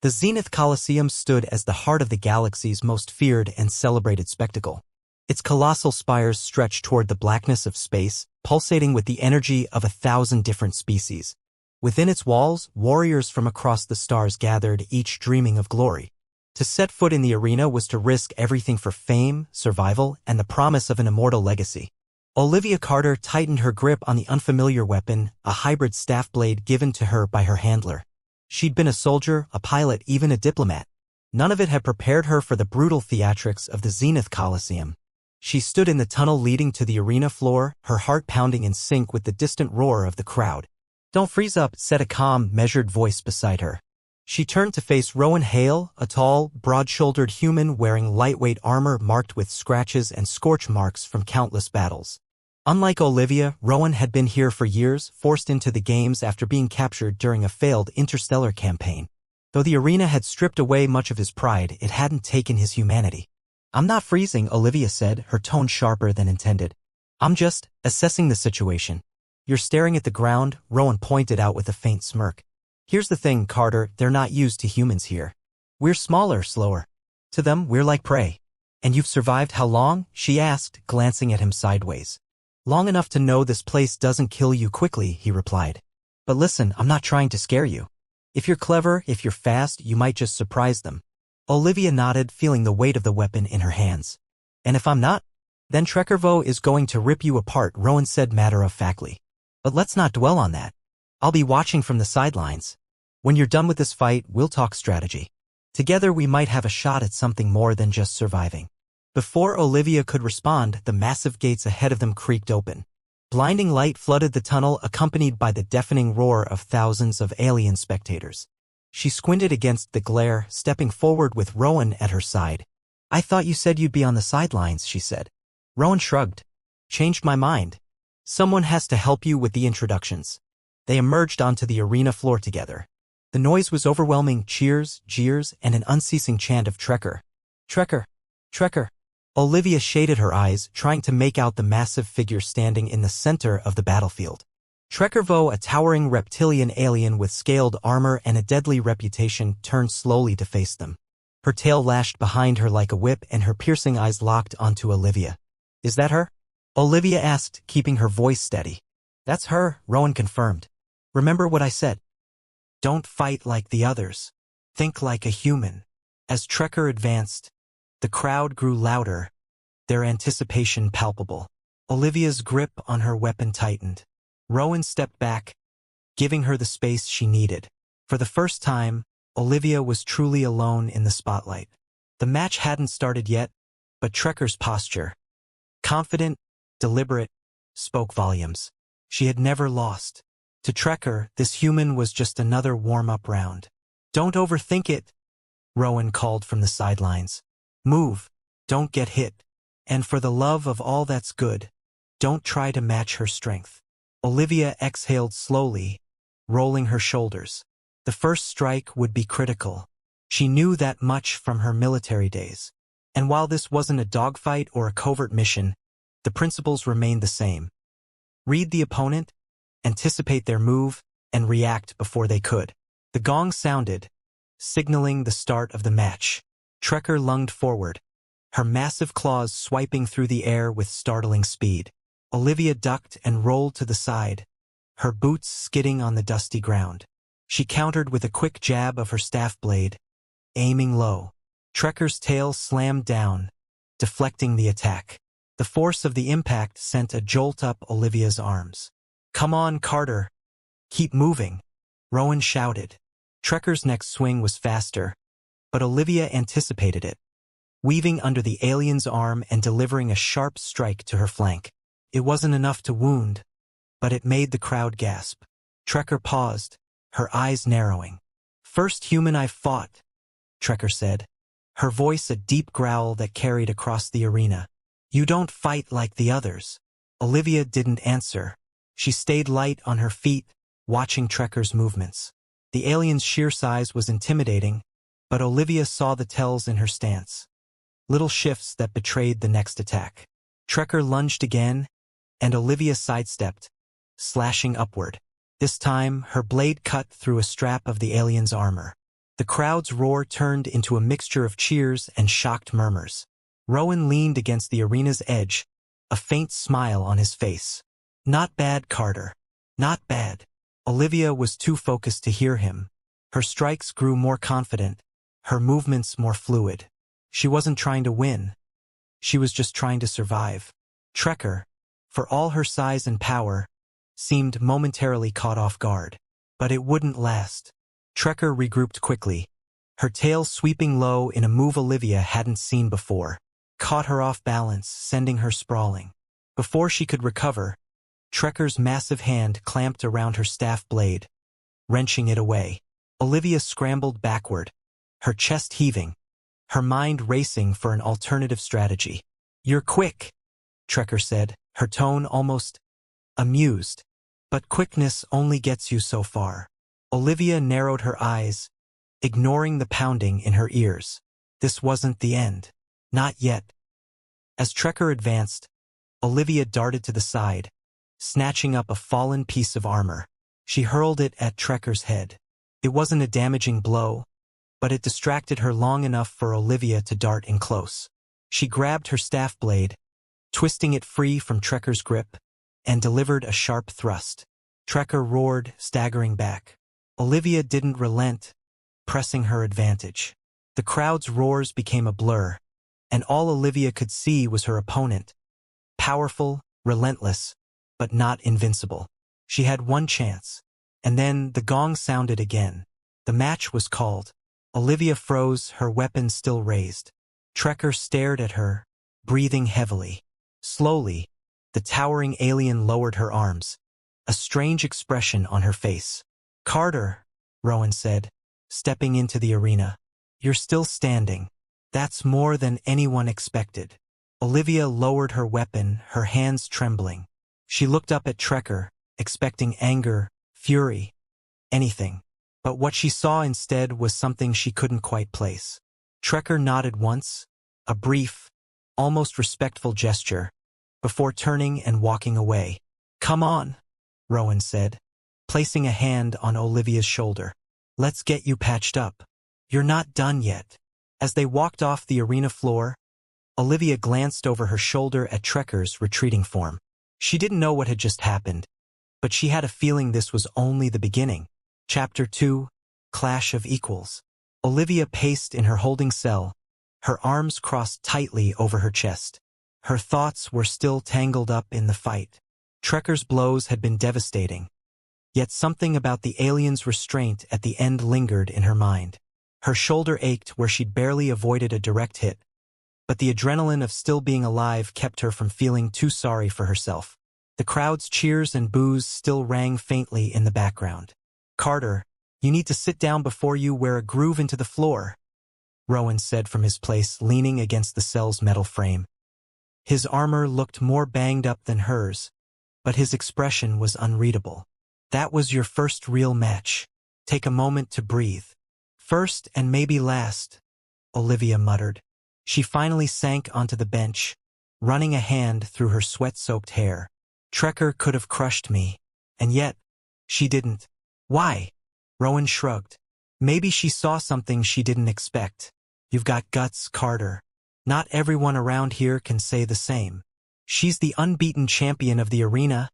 The Zenith Coliseum stood as the heart of the galaxy's most feared and celebrated spectacle. Its colossal spires stretched toward the blackness of space, pulsating with the energy of 1,000 different species. Within its walls, warriors from across the stars gathered, each dreaming of glory. To set foot in the arena was to risk everything for fame, survival, and the promise of an immortal legacy. Olivia Carter tightened her grip on the unfamiliar weapon, a hybrid staff blade given to her by her handler. She'd been a soldier, a pilot, even a diplomat. None of it had prepared her for the brutal theatrics of the Zenith Coliseum. She stood in the tunnel leading to the arena floor, her heart pounding in sync with the distant roar of the crowd. "Don't freeze up," said a calm, measured voice beside her. She turned to face Rowan Hale, a tall, broad-shouldered human wearing lightweight armor marked with scratches and scorch marks from countless battles. Unlike Olivia, Rowan had been here for years, forced into the games after being captured during a failed interstellar campaign. Though the arena had stripped away much of his pride, it hadn't taken his humanity. "I'm not freezing," Olivia said, her tone sharper than intended. "I'm just assessing the situation." "You're staring at the ground," Rowan pointed out with a faint smirk. "Here's the thing, Carter, they're not used to humans here. We're smaller, slower. To them, we're like prey." "And you've survived how long?" she asked, glancing at him sideways. "Long enough to know this place doesn't kill you quickly," he replied. "But listen, I'm not trying to scare you. If you're clever, if you're fast, you might just surprise them." Olivia nodded, feeling the weight of the weapon in her hands. "And if I'm not? Then Trekkervo is going to rip you apart," Rowan said matter-of-factly. "But let's not dwell on that. I'll be watching from the sidelines. When you're done with this fight, we'll talk strategy. Together we might have a shot at something more than just surviving." Before Olivia could respond, the massive gates ahead of them creaked open. Blinding light flooded the tunnel, accompanied by the deafening roar of thousands of alien spectators. She squinted against the glare, stepping forward with Rowan at her side. "I thought you said you'd be on the sidelines," she said. Rowan shrugged. "Changed my mind. Someone has to help you with the introductions." They emerged onto the arena floor together. The noise was overwhelming: cheers, jeers, and an unceasing chant of Trekker. "Trekker! Trekker!" Olivia shaded her eyes, trying to make out the massive figure standing in the center of the battlefield. Trekkervo, a towering reptilian alien with scaled armor and a deadly reputation, turned slowly to face them. Her tail lashed behind her like a whip, and her piercing eyes locked onto Olivia. "Is that her?" Olivia asked, keeping her voice steady. "That's her," Rowan confirmed. "Remember what I said. Don't fight like the others. Think like a human." As Trekker advanced, the crowd grew louder, their anticipation palpable. Olivia's grip on her weapon tightened. Rowan stepped back, giving her the space she needed. For the first time, Olivia was truly alone in the spotlight. The match hadn't started yet, but Trekker's posture, confident, deliberate, spoke volumes. She had never lost. To Trekker, this human was just another warm-up round. "Don't overthink it," Rowan called from the sidelines. "Move, don't get hit. And for the love of all that's good, don't try to match her strength." Olivia exhaled slowly, rolling her shoulders. The first strike would be critical. She knew that much from her military days. And while this wasn't a dogfight or a covert mission, the principles remained the same. Read the opponent, anticipate their move, and react before they could. The gong sounded, signaling the start of the match. Trekker lunged forward, her massive claws swiping through the air with startling speed. Olivia ducked and rolled to the side, her boots skidding on the dusty ground. She countered with a quick jab of her staff blade, aiming low. Trekker's tail slammed down, deflecting the attack. The force of the impact sent a jolt up Olivia's arms. "Come on, Carter. Keep moving," Rowan shouted. Trekker's next swing was faster, but Olivia anticipated it, weaving under the alien's arm and delivering a sharp strike to her flank. It wasn't enough to wound, but it made the crowd gasp. Trekker paused, her eyes narrowing. "First human I've fought," Trekker said, her voice a deep growl that carried across the arena. "You don't fight like the others." Olivia didn't answer. She stayed light on her feet, watching Trekker's movements. The alien's sheer size was intimidating, but Olivia saw the tells in her stance. Little shifts that betrayed the next attack. Trekker lunged again, and Olivia sidestepped, slashing upward. This time, her blade cut through a strap of the alien's armor. The crowd's roar turned into a mixture of cheers and shocked murmurs. Rowan leaned against the arena's edge, a faint smile on his face. Not bad, Carter. Not bad. Olivia was too focused to hear him. Her strikes grew more confident, her movements more fluid. She wasn't trying to win. She was just trying to survive. Trekker, for all her size and power, seemed momentarily caught off guard. But it wouldn't last. Trekker regrouped quickly, her tail sweeping low in a move Olivia hadn't seen before. Caught her off balance, sending her sprawling. Before she could recover, Trekker's massive hand clamped around her staff blade, wrenching it away. Olivia scrambled backward, her chest heaving, her mind racing for an alternative strategy. "You're quick," Trekker said, her tone almost amused. "But quickness only gets you so far." Olivia narrowed her eyes, ignoring the pounding in her ears. This wasn't the end. Not yet. As Trekker advanced, Olivia darted to the side, snatching up a fallen piece of armor. She hurled it at Trekker's head. It wasn't a damaging blow, but it distracted her long enough for Olivia to dart in close. She grabbed her staff blade, twisting it free from Trekker's grip, and delivered a sharp thrust. Trekker roared, staggering back. Olivia didn't relent, pressing her advantage. The crowd's roars became a blur, and all Olivia could see was her opponent. Powerful, relentless, but not invincible. She had one chance. And then the gong sounded again. The match was called. Olivia froze, her weapon still raised. Trekker stared at her, breathing heavily. Slowly, the towering alien lowered her arms, a strange expression on her face. "Carter," Rowan said, stepping into the arena. "You're still standing. That's more than anyone expected." Olivia lowered her weapon, her hands trembling. She looked up at Trekker, expecting anger, fury, anything. But what she saw instead was something she couldn't quite place. Trekker nodded once, a brief, almost respectful gesture, before turning and walking away. "Come on," Rowan said, placing a hand on Olivia's shoulder. "Let's get you patched up. You're not done yet." As they walked off the arena floor, Olivia glanced over her shoulder at Trekker's retreating form. She didn't know what had just happened, but she had a feeling this was only the beginning. Chapter 2, Clash of Equals. Olivia paced in her holding cell, her arms crossed tightly over her chest. Her thoughts were still tangled up in the fight. Trekker's blows had been devastating, yet something about the alien's restraint at the end lingered in her mind. Her shoulder ached where she'd barely avoided a direct hit, but the adrenaline of still being alive kept her from feeling too sorry for herself. The crowd's cheers and boos still rang faintly in the background. "Carter, you need to sit down before you wear a groove into the floor," Rowan said from his place, leaning against the cell's metal frame. His armor looked more banged up than hers, but his expression was unreadable. "That was your first real match. Take a moment to breathe." "First and maybe last," Olivia muttered. She finally sank onto the bench, running a hand through her sweat-soaked hair. "Trekker could have crushed me, and yet, she didn't." "Why?" Rowan shrugged. "Maybe she saw something she didn't expect. You've got guts, Carter. Not everyone around here can say the same." "She's the unbeaten champion of the arena,"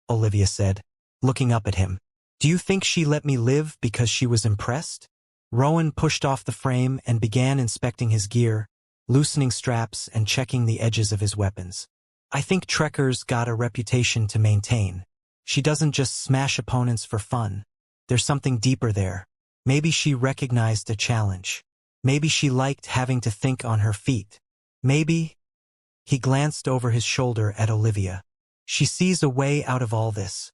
Olivia said, looking up at him. "Do you think she let me live because she was impressed?" Rowan pushed off the frame and began inspecting his gear, loosening straps and checking the edges of his weapons. "I think Trekker's got a reputation to maintain. She doesn't just smash opponents for fun. There's something deeper there. Maybe she recognized a challenge. Maybe she liked having to think on her feet. Maybe—" He glanced over his shoulder at Olivia. "She sees a way out of all this."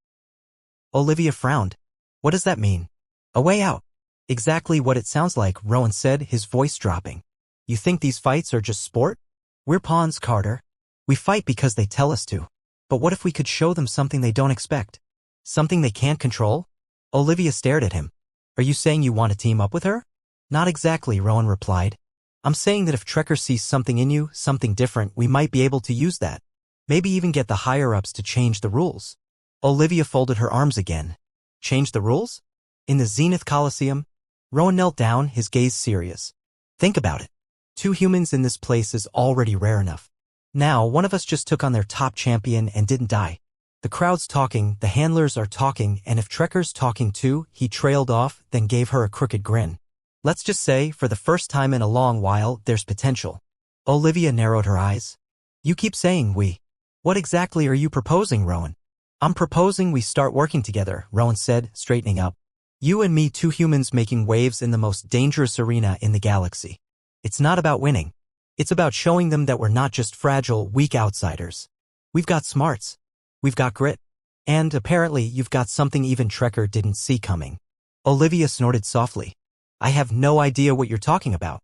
Olivia frowned. "What does that mean?" "A way out." "Exactly what it sounds like," Rowan said, his voice dropping. "You think these fights are just sport? We're pawns, Carter. We fight because they tell us to. But what if we could show them something they don't expect? Something they can't control?" Olivia stared at him. "Are you saying you want to team up with her?" "Not exactly," Rowan replied. "I'm saying that if Trekker sees something in you, something different, we might be able to use that. Maybe even get the higher-ups to change the rules." Olivia folded her arms again. "Change the rules? In the Zenith Coliseum?" Rowan knelt down, his gaze serious. Think about it. 2 humans in this place is already rare enough. Now, one of us just took on their top champion and didn't die. The crowd's talking, the handlers are talking, and if Trekker's talking too, he trailed off, then gave her a crooked grin. Let's just say, for the first time in a long while, there's potential. Olivia narrowed her eyes. You keep saying we. What exactly are you proposing, Rowan? I'm proposing we start working together, Rowan said, straightening up. You and me, 2 humans making waves in the most dangerous arena in the galaxy. It's not about winning. It's about showing them that we're not just fragile, weak outsiders. We've got smarts. We've got grit. And, apparently, you've got something even Trekker didn't see coming. Olivia snorted softly. I have no idea what you're talking about.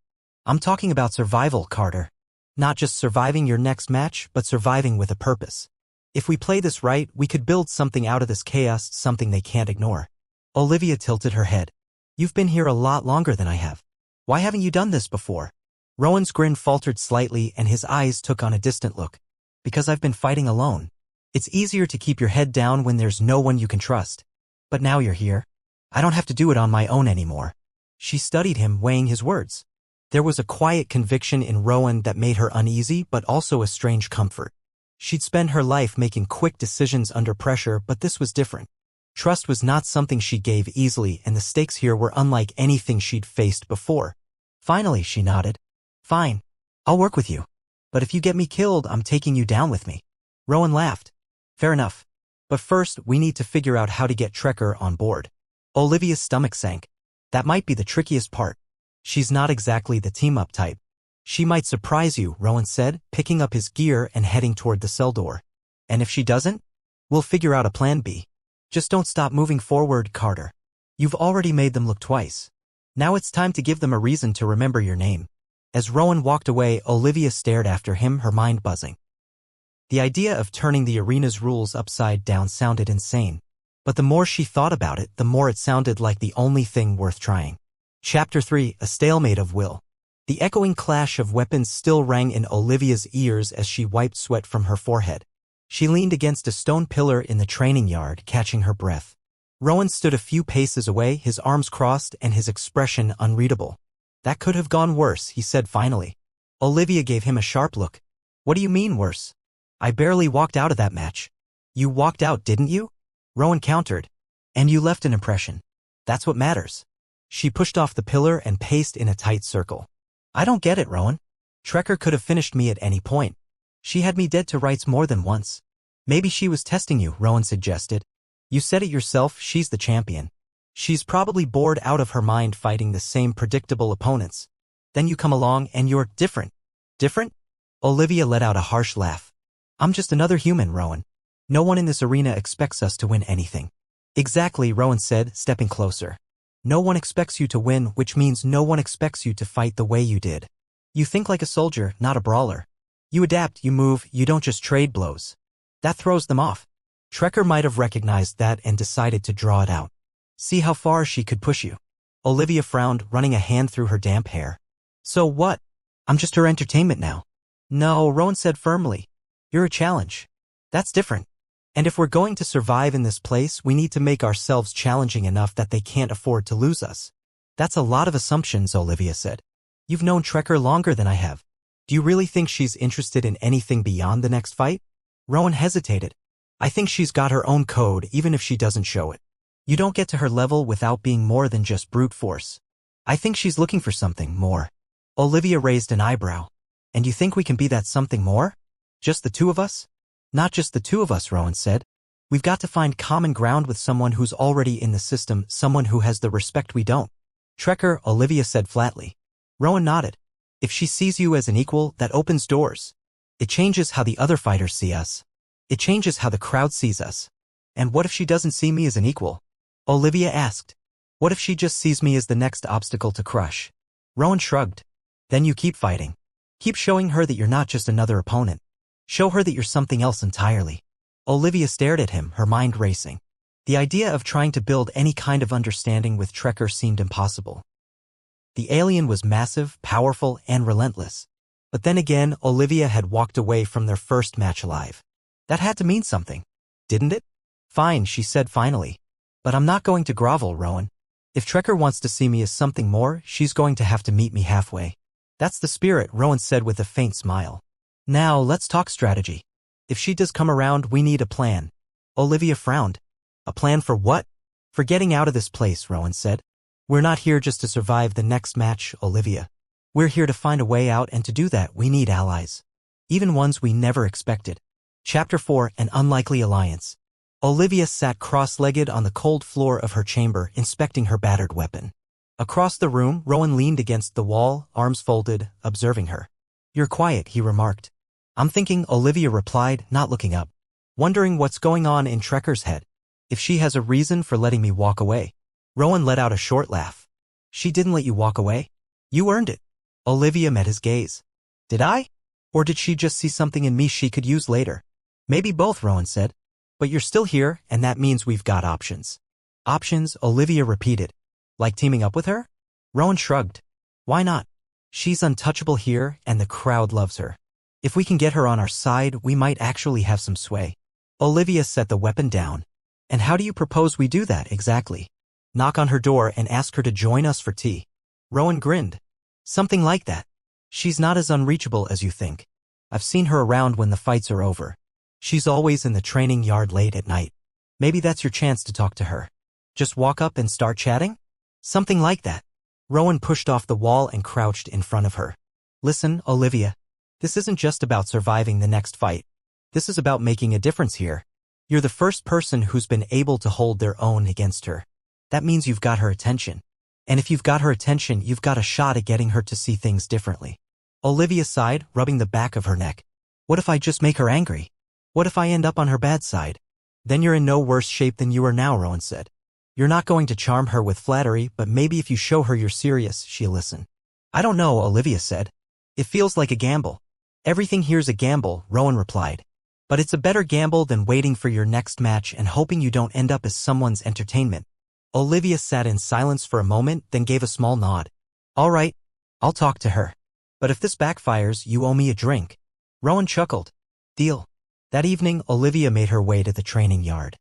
I'm talking about survival, Carter. Not just surviving your next match, but surviving with a purpose. If we play this right, we could build something out of this chaos, something they can't ignore. Olivia tilted her head. You've been here a lot longer than I have. Why haven't you done this before? Rowan's grin faltered slightly and his eyes took on a distant look. Because I've been fighting alone. It's easier to keep your head down when there's no one you can trust. But now you're here. I don't have to do it on my own anymore. She studied him, weighing his words. There was a quiet conviction in Rowan that made her uneasy but also a strange comfort. She'd spent her life making quick decisions under pressure, but this was different. Trust was not something she gave easily, and the stakes here were unlike anything she'd faced before. Finally, she nodded. Fine. I'll work with you. But if you get me killed, I'm taking you down with me. Rowan laughed. Fair enough. But first, we need to figure out how to get Trekker on board. Olivia's stomach sank. That might be the trickiest part. She's not exactly the team-up type. She might surprise you, Rowan said, picking up his gear and heading toward the cell door. And if she doesn't? We'll figure out a plan B. Just don't stop moving forward, Carter. You've already made them look twice. Now it's time to give them a reason to remember your name. As Rowan walked away, Olivia stared after him, her mind buzzing. The idea of turning the arena's rules upside down sounded insane. But the more she thought about it, the more it sounded like the only thing worth trying. Chapter 3, A Stalemate of Will. The echoing clash of weapons still rang in Olivia's ears as she wiped sweat from her forehead. She leaned against a stone pillar in the training yard, catching her breath. Rowan stood a few paces away, his arms crossed and his expression unreadable. That could have gone worse, he said finally. Olivia gave him a sharp look. What do you mean worse? I barely walked out of that match. You walked out, didn't you? Rowan countered. And you left an impression. That's what matters. She pushed off the pillar and paced in a tight circle. I don't get it, Rowan. Trekker could have finished me at any point. She had me dead to rights more than once. Maybe she was testing you, Rowan suggested. You said it yourself, she's the champion. She's probably bored out of her mind fighting the same predictable opponents. Then you come along and you're different. Different? Olivia let out a harsh laugh. I'm just another human, Rowan. No one in this arena expects us to win anything. Exactly, Rowan said, stepping closer. No one expects you to win, which means no one expects you to fight the way you did. You think like a soldier, not a brawler. You adapt, you move, you don't just trade blows. That throws them off. Trekker might have recognized that and decided to draw it out. See how far she could push you. Olivia frowned, running a hand through her damp hair. So what? I'm just her entertainment now. No, Rowan said firmly. You're a challenge. That's different. And if we're going to survive in this place, we need to make ourselves challenging enough that they can't afford to lose us. That's a lot of assumptions, Olivia said. You've known Trekker longer than I have. Do you really think she's interested in anything beyond the next fight? Rowan hesitated. I think she's got her own code, even if she doesn't show it. You don't get to her level without being more than just brute force. I think she's looking for something more. Olivia raised an eyebrow. And you think we can be that something more? Just the 2 of us? Not just the 2 of us, Rowan said. We've got to find common ground with someone who's already in the system, someone who has the respect we don't. Trekker, Olivia said flatly. Rowan nodded. If she sees you as an equal, that opens doors. It changes how the other fighters see us. It changes how the crowd sees us. And what if she doesn't see me as an equal? Olivia asked. What if she just sees me as the next obstacle to crush? Rowan shrugged. Then you keep fighting. Keep showing her that you're not just another opponent. Show her that you're something else entirely. Olivia stared at him, her mind racing. The idea of trying to build any kind of understanding with Trekker seemed impossible. The alien was massive, powerful, and relentless. But then again, Olivia had walked away from their first match alive. That had to mean something, didn't it? Fine, she said finally. But I'm not going to grovel, Rowan. If Trekker wants to see me as something more, she's going to have to meet me halfway. That's the spirit, Rowan said with a faint smile. Now, let's talk strategy. If she does come around, we need a plan. Olivia frowned. A plan for what? For getting out of this place, Rowan said. We're not here just to survive the next match, Olivia. We're here to find a way out, and to do that, we need allies. Even ones we never expected. Chapter 4, An Unlikely Alliance. Olivia sat cross-legged on the cold floor of her chamber, inspecting her battered weapon. Across the room, Rowan leaned against the wall, arms folded, observing her. You're quiet, he remarked. I'm thinking, Olivia replied, not looking up. Wondering what's going on in Trekker's head. If she has a reason for letting me walk away. Rowan let out a short laugh. She didn't let you walk away? You earned it. Olivia met his gaze. Did I? Or did she just see something in me she could use later? Maybe both, Rowan said. But you're still here, and that means we've got options. Options, Olivia repeated. Like teaming up with her? Rowan shrugged. Why not? She's untouchable here, and the crowd loves her. If we can get her on our side, we might actually have some sway. Olivia set the weapon down. And how do you propose we do that, exactly? Knock on her door and ask her to join us for tea. Rowan grinned. Something like that. She's not as unreachable as you think. I've seen her around when the fights are over. She's always in the training yard late at night. Maybe that's your chance to talk to her. Just walk up and start chatting? Something like that. Rowan pushed off the wall and crouched in front of her. Listen, Olivia. This isn't just about surviving the next fight. This is about making a difference here. You're the first person who's been able to hold their own against her. That means you've got her attention. And if you've got her attention, you've got a shot at getting her to see things differently. Olivia sighed, rubbing the back of her neck. What if I just make her angry? What if I end up on her bad side? Then you're in no worse shape than you are now, Rowan said. You're not going to charm her with flattery, but maybe if you show her you're serious, she'll listen. I don't know, Olivia said. It feels like a gamble. Everything here's a gamble, Rowan replied. But it's a better gamble than waiting for your next match and hoping you don't end up as someone's entertainment. Olivia sat in silence for a moment, then gave a small nod. All right, I'll talk to her. But if this backfires, you owe me a drink. Rowan chuckled. Deal. That evening, Olivia made her way to the training yard.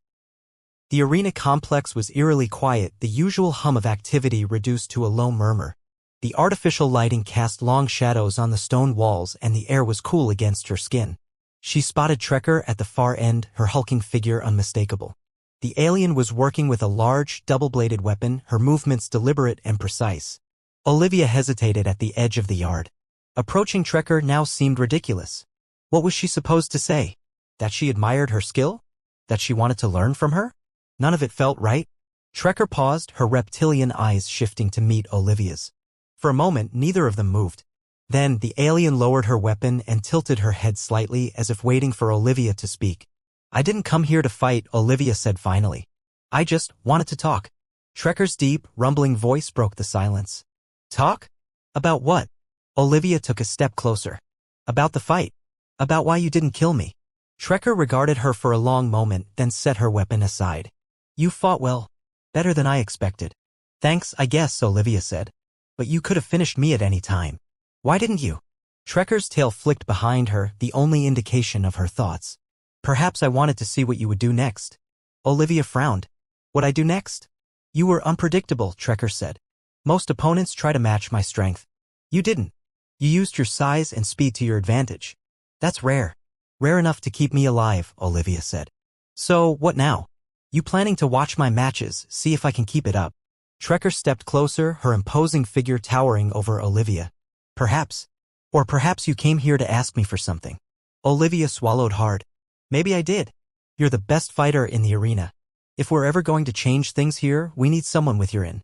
The arena complex was eerily quiet, the usual hum of activity reduced to a low murmur. The artificial lighting cast long shadows on the stone walls, and the air was cool against her skin. She spotted Trekker at the far end, her hulking figure unmistakable. The alien was working with a large, double-bladed weapon, her movements deliberate and precise. Olivia hesitated at the edge of the yard. Approaching Trekker now seemed ridiculous. What was she supposed to say? That she admired her skill? That she wanted to learn from her? None of it felt right. Trekker paused, her reptilian eyes shifting to meet Olivia's. For a moment, neither of them moved. Then, the alien lowered her weapon and tilted her head slightly as if waiting for Olivia to speak. I didn't come here to fight, Olivia said finally. I just wanted to talk. Trekker's deep, rumbling voice broke the silence. Talk? About what? Olivia took a step closer. About the fight. About why you didn't kill me. Trekker regarded her for a long moment, then set her weapon aside. You fought well. Better than I expected. Thanks, I guess, Olivia said. But you could have finished me at any time. Why didn't you? Trekker's tail flicked behind her, the only indication of her thoughts. Perhaps I wanted to see what you would do next. Olivia frowned. What I do next? You were unpredictable, Trekker said. Most opponents try to match my strength. You didn't. You used your size and speed to your advantage. That's rare. Rare enough to keep me alive, Olivia said. So, what now? You planning to watch my matches, see if I can keep it up? Trekker stepped closer, her imposing figure towering over Olivia. Perhaps. Or perhaps you came here to ask me for something. Olivia swallowed hard. Maybe I did. You're the best fighter in the arena. If we're ever going to change things here, we need someone with your in.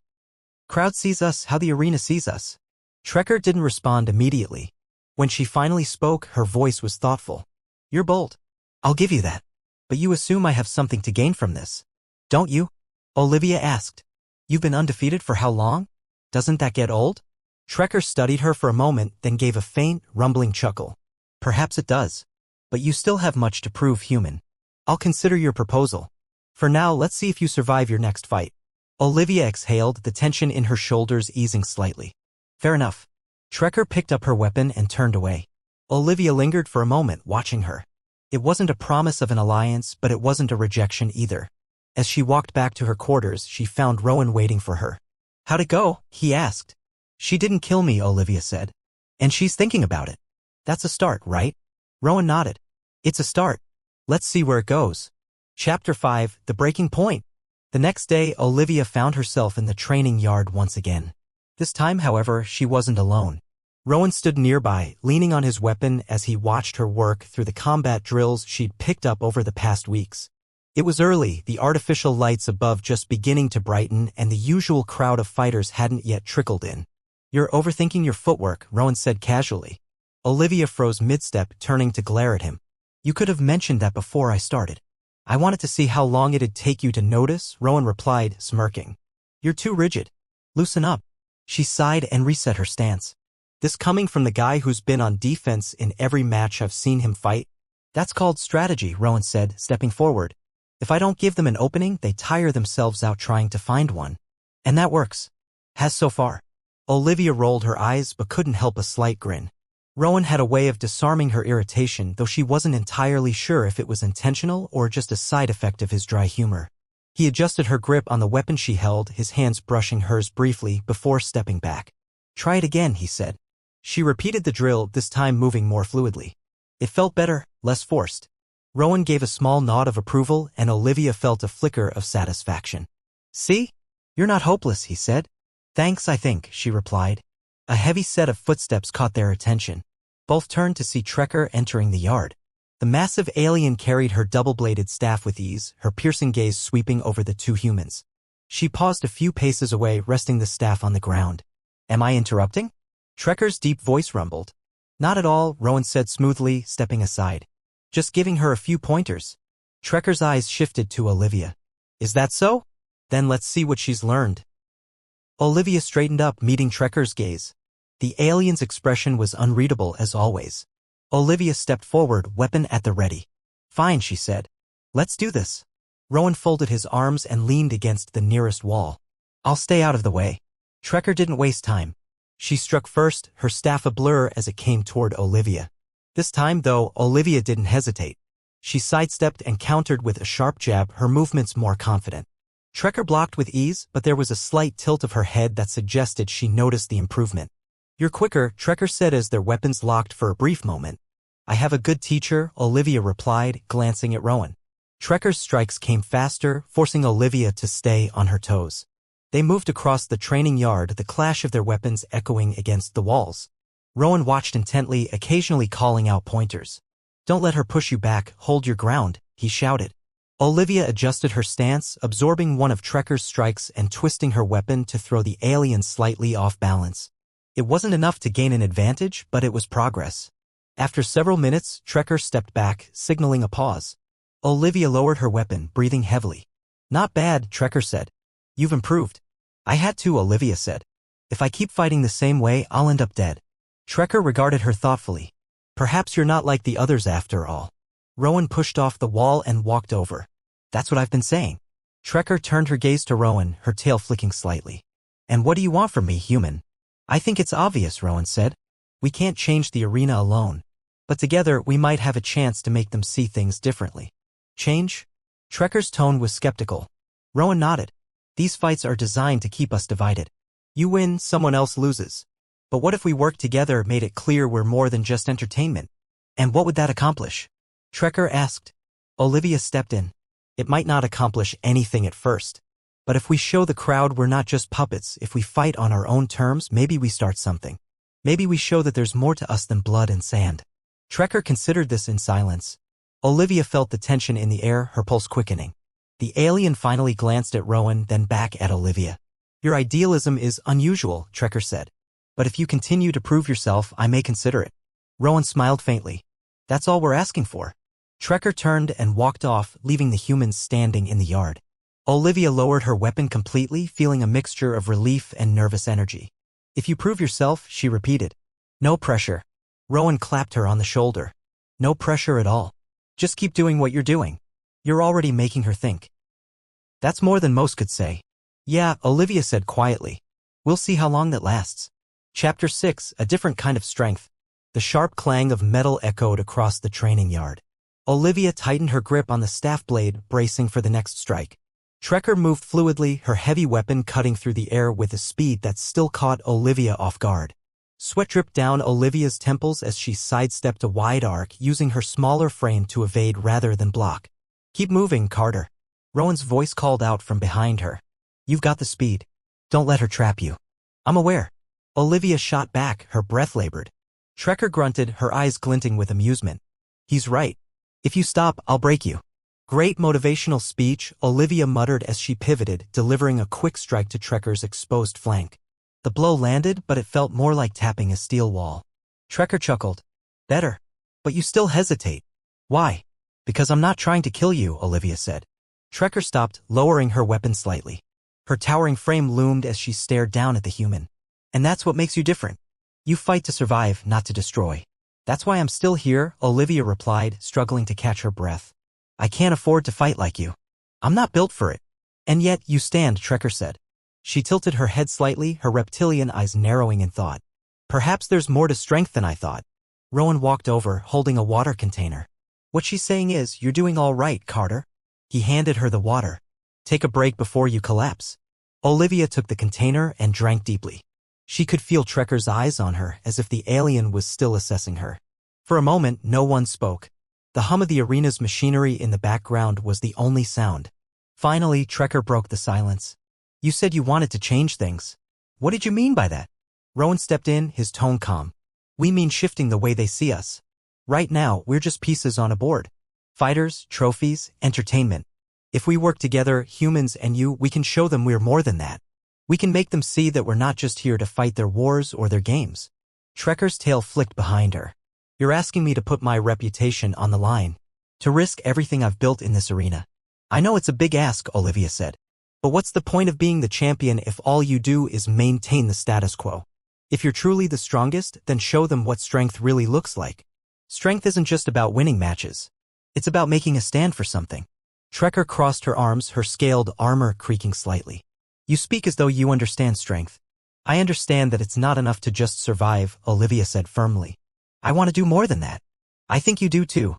Crowd sees us how the arena sees us. Trekker didn't respond immediately. When she finally spoke, her voice was thoughtful. You're bold. I'll give you that. But you assume I have something to gain from this. Don't you? Olivia asked. You've been undefeated for how long? Doesn't that get old? Trekker studied her for a moment, then gave a faint, rumbling chuckle. Perhaps it does. But you still have much to prove, human. I'll consider your proposal. For now, let's see if you survive your next fight. Olivia exhaled, the tension in her shoulders easing slightly. Fair enough. Trekker picked up her weapon and turned away. Olivia lingered for a moment, watching her. It wasn't a promise of an alliance, but it wasn't a rejection either. As she walked back to her quarters, she found Rowan waiting for her. How'd it go? He asked. She didn't kill me, Olivia said. And she's thinking about it. That's a start, right? Rowan nodded. It's a start. Let's see where it goes. Chapter 5, The Breaking Point. The next day, Olivia found herself in the training yard once again. This time, however, she wasn't alone. Rowan stood nearby, leaning on his weapon as he watched her work through the combat drills she'd picked up over the past weeks. It was early, the artificial lights above just beginning to brighten, and the usual crowd of fighters hadn't yet trickled in. You're overthinking your footwork, Rowan said casually. Olivia froze mid-step, turning to glare at him. You could have mentioned that before I started. I wanted to see how long it'd take you to notice, Rowan replied, smirking. You're too rigid. Loosen up. She sighed and reset her stance. This coming from the guy who's been on defense in every match I've seen him fight? That's called strategy, Rowan said, stepping forward. If I don't give them an opening, they tire themselves out trying to find one. And that works. Has so far. Olivia rolled her eyes but couldn't help a slight grin. Rowan had a way of disarming her irritation, though she wasn't entirely sure if it was intentional or just a side effect of his dry humor. He adjusted her grip on the weapon she held, his hands brushing hers briefly before stepping back. Try it again, he said. She repeated the drill, this time moving more fluidly. It felt better, less forced. Rowan gave a small nod of approval, and Olivia felt a flicker of satisfaction. See? You're not hopeless, he said. Thanks, I think, she replied. A heavy set of footsteps caught their attention. Both turned to see Trekker entering the yard. The massive alien carried her double-bladed staff with ease, her piercing gaze sweeping over the two humans. She paused a few paces away, resting the staff on the ground. Am I interrupting? Trekker's deep voice rumbled. Not at all, Rowan said smoothly, stepping aside. Just giving her a few pointers. Trekker's eyes shifted to Olivia. Is that so? Then let's see what she's learned. Olivia straightened up, meeting Trekker's gaze. The alien's expression was unreadable as always. Olivia stepped forward, weapon at the ready. Fine, she said. Let's do this. Rowan folded his arms and leaned against the nearest wall. I'll stay out of the way. Trekker didn't waste time. She struck first, her staff a blur as it came toward Olivia. This time, though, Olivia didn't hesitate. She sidestepped and countered with a sharp jab, her movements more confident. Trekker blocked with ease, but there was a slight tilt of her head that suggested she noticed the improvement. You're quicker, Trekker said as their weapons locked for a brief moment. I have a good teacher, Olivia replied, glancing at Rowan. Trekker's strikes came faster, forcing Olivia to stay on her toes. They moved across the training yard, the clash of their weapons echoing against the walls. Rowan watched intently, occasionally calling out pointers. Don't let her push you back, hold your ground, he shouted. Olivia adjusted her stance, absorbing one of Trekker's strikes and twisting her weapon to throw the alien slightly off balance. It wasn't enough to gain an advantage, but it was progress. After several minutes, Trekker stepped back, signaling a pause. Olivia lowered her weapon, breathing heavily. Not bad, Trekker said. You've improved. I had to, Olivia said. If I keep fighting the same way, I'll end up dead. Trekker regarded her thoughtfully. Perhaps you're not like the others after all. Rowan pushed off the wall and walked over. That's what I've been saying. Trekker turned her gaze to Rowan, her tail flicking slightly. And what do you want from me, human? I think it's obvious, Rowan said. We can't change the arena alone. But together, we might have a chance to make them see things differently. Change? Trekker's tone was skeptical. Rowan nodded. These fights are designed to keep us divided. You win, someone else loses. But what if we worked together, made it clear we're more than just entertainment? And what would that accomplish? Trekker asked. Olivia stepped in. It might not accomplish anything at first. But if we show the crowd we're not just puppets, if we fight on our own terms, maybe we start something. Maybe we show that there's more to us than blood and sand. Trekker considered this in silence. Olivia felt the tension in the air, her pulse quickening. The alien finally glanced at Rowan, then back at Olivia. Your idealism is unusual, Trekker said. But if you continue to prove yourself, I may consider it. Rowan smiled faintly. That's all we're asking for. Trekker turned and walked off, leaving the humans standing in the yard. Olivia lowered her weapon completely, feeling a mixture of relief and nervous energy. If you prove yourself, she repeated. No pressure. Rowan clapped her on the shoulder. No pressure at all. Just keep doing what you're doing. You're already making her think. That's more than most could say. Yeah, Olivia said quietly. We'll see how long that lasts. Chapter 6, A Different Kind of Strength. The sharp clang of metal echoed across the training yard. Olivia tightened her grip on the staff blade, bracing for the next strike. Trekker moved fluidly, her heavy weapon cutting through the air with a speed that still caught Olivia off guard. Sweat dripped down Olivia's temples as she sidestepped a wide arc, using her smaller frame to evade rather than block. "Keep moving, Carter." Rowan's voice called out from behind her. "You've got the speed. Don't let her trap you." "I'm aware." Olivia shot back, her breath labored. Trekker grunted, her eyes glinting with amusement. "He's right. If you stop, I'll break you." "Great motivational speech," Olivia muttered as she pivoted, delivering a quick strike to Trekker's exposed flank. The blow landed, but it felt more like tapping a steel wall. Trekker chuckled. "Better. But you still hesitate." "Why?" "Because I'm not trying to kill you," Olivia said. Trekker stopped, lowering her weapon slightly. Her towering frame loomed as she stared down at the human. "And that's what makes you different. You fight to survive, not to destroy." "That's why I'm still here," Olivia replied, struggling to catch her breath. "I can't afford to fight like you. I'm not built for it." "And yet you stand," Trekker said. She tilted her head slightly, her reptilian eyes narrowing in thought. "Perhaps there's more to strength than I thought." Rowan walked over, holding a water container. "What she's saying is, you're doing all right, Carter." He handed her the water. "Take a break before you collapse." Olivia took the container and drank deeply. She could feel Trekker's eyes on her, as if the alien was still assessing her. For a moment, no one spoke. The hum of the arena's machinery in the background was the only sound. Finally, Trekker broke the silence. "You said you wanted to change things. What did you mean by that?" Rowan stepped in, his tone calm. "We mean shifting the way they see us. Right now, we're just pieces on a board. Fighters, trophies, entertainment. If we work together, humans and you, we can show them we're more than that. We can make them see that we're not just here to fight their wars or their games." Trekker's tail flicked behind her. "You're asking me to put my reputation on the line. To risk everything I've built in this arena." "I know it's a big ask," Olivia said. "But what's the point of being the champion if all you do is maintain the status quo? If you're truly the strongest, then show them what strength really looks like. Strength isn't just about winning matches. It's about making a stand for something." Trekker crossed her arms, her scaled armor creaking slightly. "You speak as though you understand strength." "I understand that it's not enough to just survive," Olivia said firmly. "I want to do more than that." "I think you do too."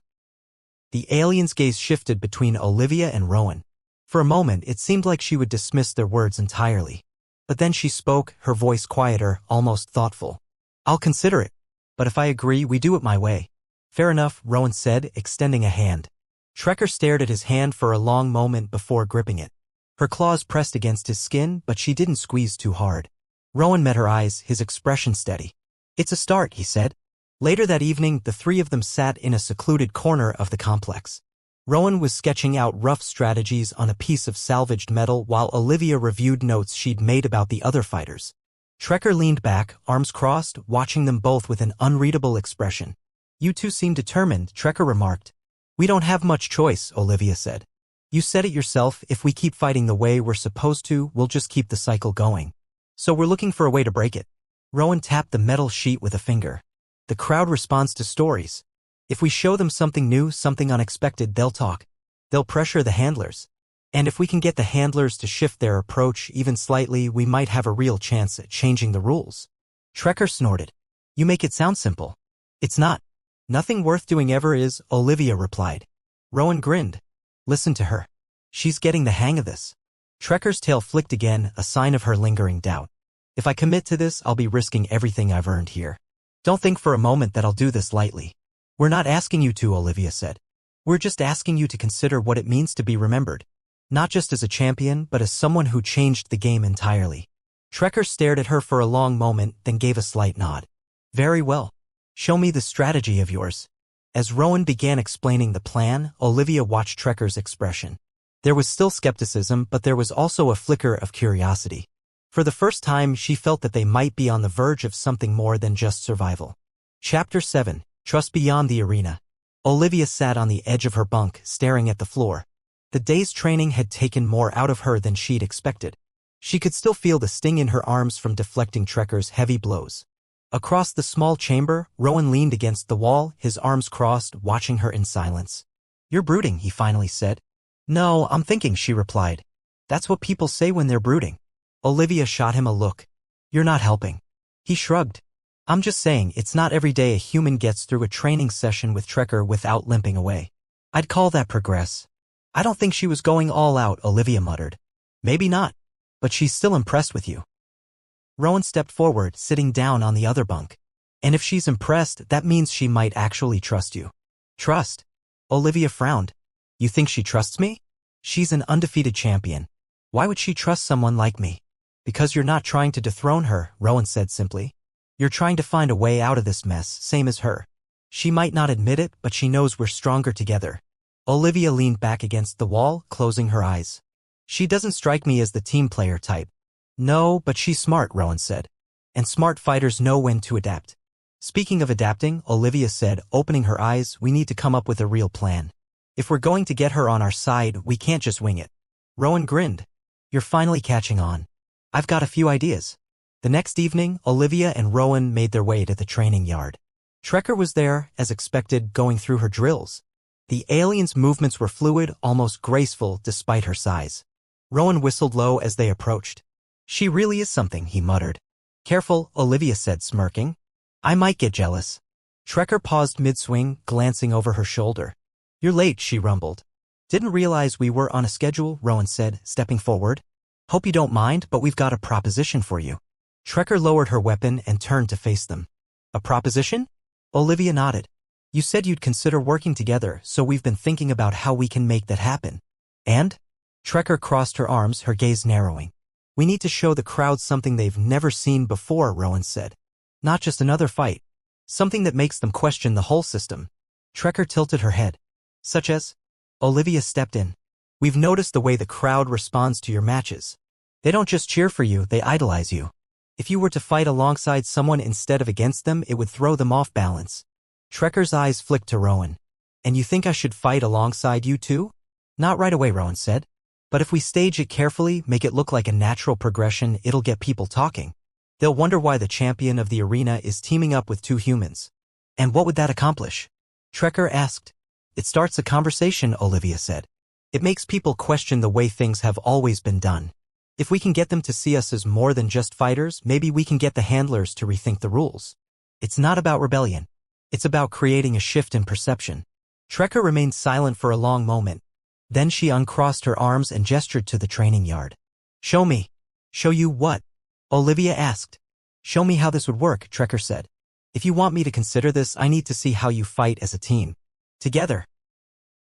The alien's gaze shifted between Olivia and Rowan. For a moment, it seemed like she would dismiss their words entirely. But then she spoke, her voice quieter, almost thoughtful. "I'll consider it. But if I agree, we do it my way." "Fair enough," Rowan said, extending a hand. Trekker stared at his hand for a long moment before gripping it. Her claws pressed against his skin, but she didn't squeeze too hard. Rowan met her eyes, his expression steady. "It's a start," he said. Later that evening, the three of them sat in a secluded corner of the complex. Rowan was sketching out rough strategies on a piece of salvaged metal while Olivia reviewed notes she'd made about the other fighters. Trekker leaned back, arms crossed, watching them both with an unreadable expression. "You two seem determined," Trekker remarked. "We don't have much choice," Olivia said. "You said it yourself, if we keep fighting the way we're supposed to, we'll just keep the cycle going. So we're looking for a way to break it." Rowan tapped the metal sheet with a finger. "The crowd responds to stories. If we show them something new, something unexpected, they'll talk. They'll pressure the handlers. And if we can get the handlers to shift their approach even slightly, we might have a real chance at changing the rules." Trekker snorted. "You make it sound simple." "It's not. Nothing worth doing ever is," Olivia replied. Rowan grinned. "Listen to her. She's getting the hang of this." Trekker's tail flicked again, a sign of her lingering doubt. "If I commit to this, I'll be risking everything I've earned here. Don't think for a moment that I'll do this lightly." "We're not asking you to," Olivia said. "We're just asking you to consider what it means to be remembered. Not just as a champion, but as someone who changed the game entirely." Trekker stared at her for a long moment, then gave a slight nod. "Very well. Show me the strategy of yours." As Rowan began explaining the plan, Olivia watched Trekker's expression. There was still skepticism, but there was also a flicker of curiosity. For the first time, she felt that they might be on the verge of something more than just survival. Chapter 7. Trust Beyond the Arena. Olivia sat on the edge of her bunk, staring at the floor. The day's training had taken more out of her than she'd expected. She could still feel the sting in her arms from deflecting Trekker's heavy blows. Across the small chamber, Rowan leaned against the wall, his arms crossed, watching her in silence. "You're brooding," he finally said. "No, I'm thinking," she replied. "That's what people say when they're brooding." Olivia shot him a look. "You're not helping." He shrugged. "I'm just saying, it's not every day a human gets through a training session with Trekker without limping away. I'd call that progress." I don't think she was going all out, Olivia muttered. Maybe not, but she's still impressed with you. Rowan stepped forward, sitting down on the other bunk. And if she's impressed, that means she might actually trust you. Trust? Olivia frowned. You think she trusts me? She's an undefeated champion. Why would she trust someone like me? Because you're not trying to dethrone her, Rowan said simply. You're trying to find a way out of this mess, same as her. She might not admit it, but she knows we're stronger together. Olivia leaned back against the wall, closing her eyes. She doesn't strike me as the team player type. No, but she's smart, Rowan said. And smart fighters know when to adapt. Speaking of adapting, Olivia said, opening her eyes, we need to come up with a real plan. If we're going to get her on our side, we can't just wing it. Rowan grinned. You're finally catching on. I've got a few ideas. The next evening, Olivia and Rowan made their way to the training yard. Trekker was there, as expected, going through her drills. The alien's movements were fluid, almost graceful, despite her size. Rowan whistled low as they approached. She really is something, he muttered. Careful, Olivia said, smirking. I might get jealous. Trekker paused mid-swing, glancing over her shoulder. You're late, she rumbled. Didn't realize we were on a schedule, Rowan said, stepping forward. Hope you don't mind, but we've got a proposition for you. Trekker lowered her weapon and turned to face them. A proposition? Olivia nodded. You said you'd consider working together, so we've been thinking about how we can make that happen. And? Trekker crossed her arms, her gaze narrowing. We need to show the crowd something they've never seen before, Rowan said. Not just another fight. Something that makes them question the whole system. Trekker tilted her head. Such as? Olivia stepped in. We've noticed the way the crowd responds to your matches. They don't just cheer for you, they idolize you. If you were to fight alongside someone instead of against them, it would throw them off balance. Trekker's eyes flicked to Rowan. And you think I should fight alongside you too? Not right away, Rowan said. But if we stage it carefully, make it look like a natural progression, it'll get people talking. They'll wonder why the champion of the arena is teaming up with two humans. And what would that accomplish? Trekker asked. It starts a conversation, Olivia said. It makes people question the way things have always been done. If we can get them to see us as more than just fighters, maybe we can get the handlers to rethink the rules. It's not about rebellion. It's about creating a shift in perception. Trekker remained silent for a long moment. Then she uncrossed her arms and gestured to the training yard. Show me. Show you what? Olivia asked. Show me how this would work, Trekker said. If you want me to consider this, I need to see how you fight as a team. Together.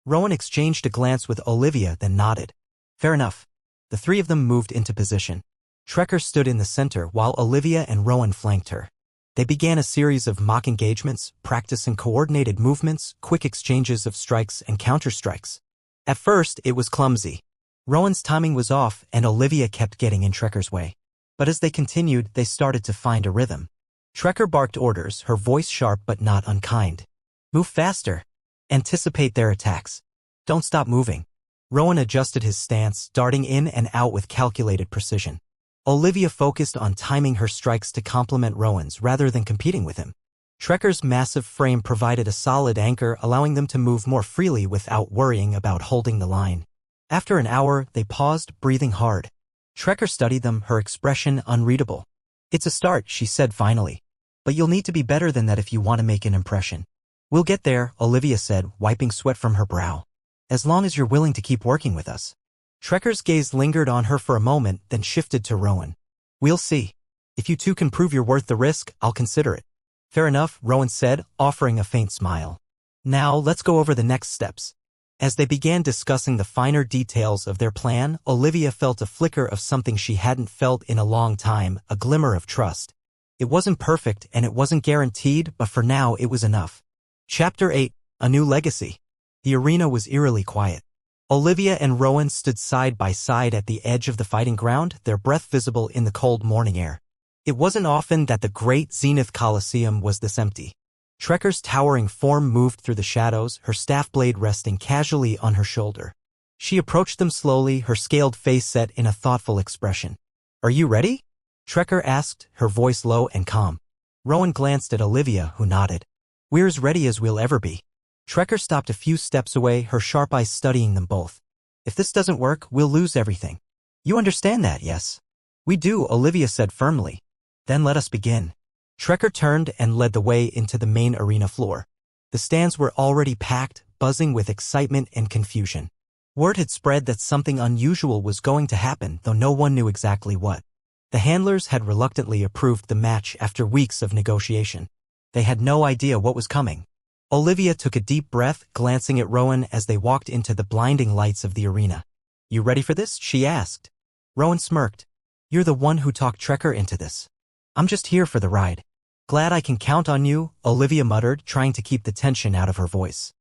Rowan exchanged a glance with Olivia, then nodded. Fair enough. The three of them moved into position. Trekker stood in the center while Olivia and Rowan flanked her. They began a series of mock engagements, practicing coordinated movements, quick exchanges of strikes and counter-strikes. At first, it was clumsy. Rowan's timing was off and Olivia kept getting in Trekker's way. But as they continued, they started to find a rhythm. Trekker barked orders, her voice sharp but not unkind. Move faster. Anticipate their attacks. Don't stop moving. Rowan adjusted his stance, darting in and out with calculated precision. Olivia focused on timing her strikes to complement Rowan's rather than competing with him. Trekker's massive frame provided a solid anchor, allowing them to move more freely without worrying about holding the line. After an hour, they paused, breathing hard. Trekker studied them, her expression unreadable. It's a start, she said finally. But you'll need to be better than that if you want to make an impression. We'll get there, Olivia said, wiping sweat from her brow. As long as you're willing to keep working with us. Trekker's gaze lingered on her for a moment, then shifted to Rowan. We'll see. If you two can prove you're worth the risk, I'll consider it. Fair enough, Rowan said, offering a faint smile. Now, let's go over the next steps. As they began discussing the finer details of their plan, Olivia felt a flicker of something she hadn't felt in a long time, a glimmer of trust. It wasn't perfect and it wasn't guaranteed, but for now it was enough. Chapter 8, A New Legacy. The arena was eerily quiet. Olivia and Rowan stood side by side at the edge of the fighting ground, their breath visible in the cold morning air. It wasn't often that the great Zenith Coliseum was this empty. Trekker's towering form moved through the shadows, her staff blade resting casually on her shoulder. She approached them slowly, her scaled face set in a thoughtful expression. Are you ready? Trekker asked, her voice low and calm. Rowan glanced at Olivia, who nodded. We're as ready as we'll ever be. Trekker stopped a few steps away, her sharp eyes studying them both. If this doesn't work, we'll lose everything. You understand that, yes? We do, Olivia said firmly. Then let us begin. Trekker turned and led the way into the main arena floor. The stands were already packed, buzzing with excitement and confusion. Word had spread that something unusual was going to happen, though no one knew exactly what. The handlers had reluctantly approved the match after weeks of negotiation. They had no idea what was coming. Olivia took a deep breath, glancing at Rowan as they walked into the blinding lights of the arena. "You ready for this?" she asked. Rowan smirked. "You're the one who talked Trekker into this. I'm just here for the ride." "Glad I can count on you," Olivia muttered, trying to keep the tension out of her voice.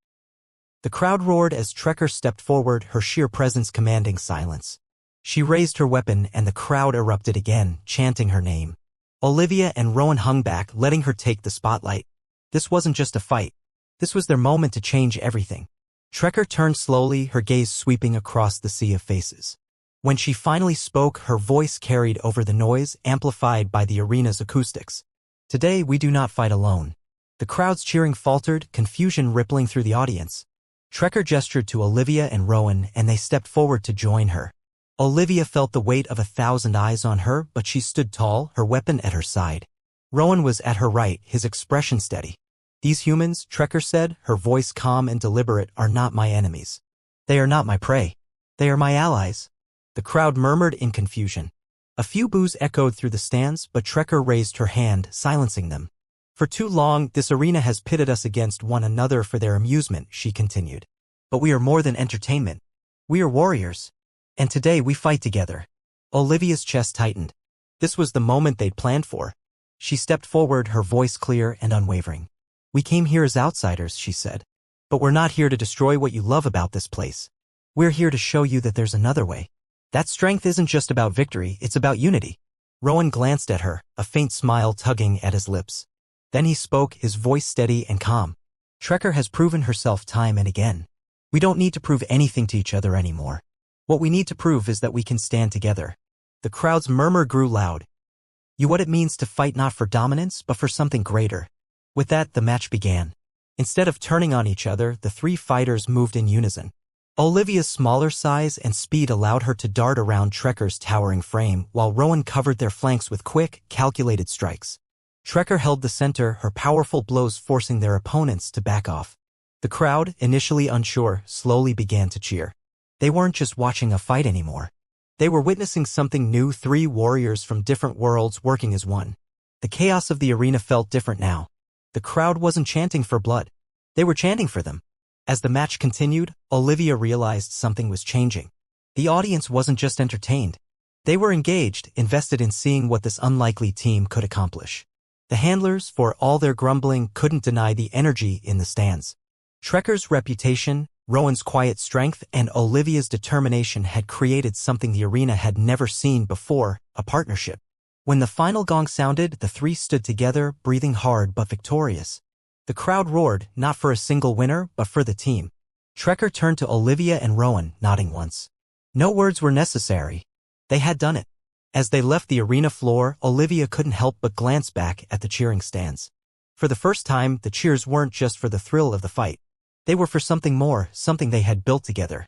The crowd roared as Trekker stepped forward, her sheer presence commanding silence. She raised her weapon and the crowd erupted again, chanting her name. Olivia and Rowan hung back, letting her take the spotlight. This wasn't just a fight. This was their moment to change everything. Trekker turned slowly, her gaze sweeping across the sea of faces. When she finally spoke, her voice carried over the noise, amplified by the arena's acoustics. "Today we do not fight alone." The crowd's cheering faltered, confusion rippling through the audience. Trekker gestured to Olivia and Rowan, and they stepped forward to join her. Olivia felt the weight of 1,000 eyes on her, but she stood tall, her weapon at her side. Rowan was at her right, his expression steady. "These humans," Trekker said, her voice calm and deliberate, "are not my enemies. They are not my prey. They are my allies." The crowd murmured in confusion. A few boos echoed through the stands, but Trekker raised her hand, silencing them. "For too long, this arena has pitted us against one another for their amusement," she continued. "But we are more than entertainment. We are warriors. And today we fight together." Olivia's chest tightened. This was the moment they'd planned for. She stepped forward, her voice clear and unwavering. "We came here as outsiders," she said. "But we're not here to destroy what you love about this place. We're here to show you that there's another way. That strength isn't just about victory, it's about unity." Rowan glanced at her, a faint smile tugging at his lips. Then he spoke, his voice steady and calm. "Trekker has proven herself time and again. We don't need to prove anything to each other anymore. What we need to prove is that we can stand together." The crowd's murmur grew loud. "You what it means to fight not for dominance, but for something greater." With that, the match began. Instead of turning on each other, the three fighters moved in unison. Olivia's smaller size and speed allowed her to dart around Trekker's towering frame, while Rowan covered their flanks with quick, calculated strikes. Trekker held the center, her powerful blows forcing their opponents to back off. The crowd, initially unsure, slowly began to cheer. They weren't just watching a fight anymore. They were witnessing something new, three warriors from different worlds working as one. The chaos of the arena felt different now. The crowd wasn't chanting for blood. They were chanting for them. As the match continued, Olivia realized something was changing. The audience wasn't just entertained. They were engaged, invested in seeing what this unlikely team could accomplish. The handlers, for all their grumbling, couldn't deny the energy in the stands. Trekker's reputation, Rowan's quiet strength, and Olivia's determination had created something the arena had never seen before, a partnership. When the final gong sounded, the three stood together, breathing hard but victorious. The crowd roared, not for a single winner, but for the team. Trekker turned to Olivia and Rowan, nodding once. No words were necessary. They had done it. As they left the arena floor, Olivia couldn't help but glance back at the cheering stands. For the first time, the cheers weren't just for the thrill of the fight. They were for something more, something they had built together.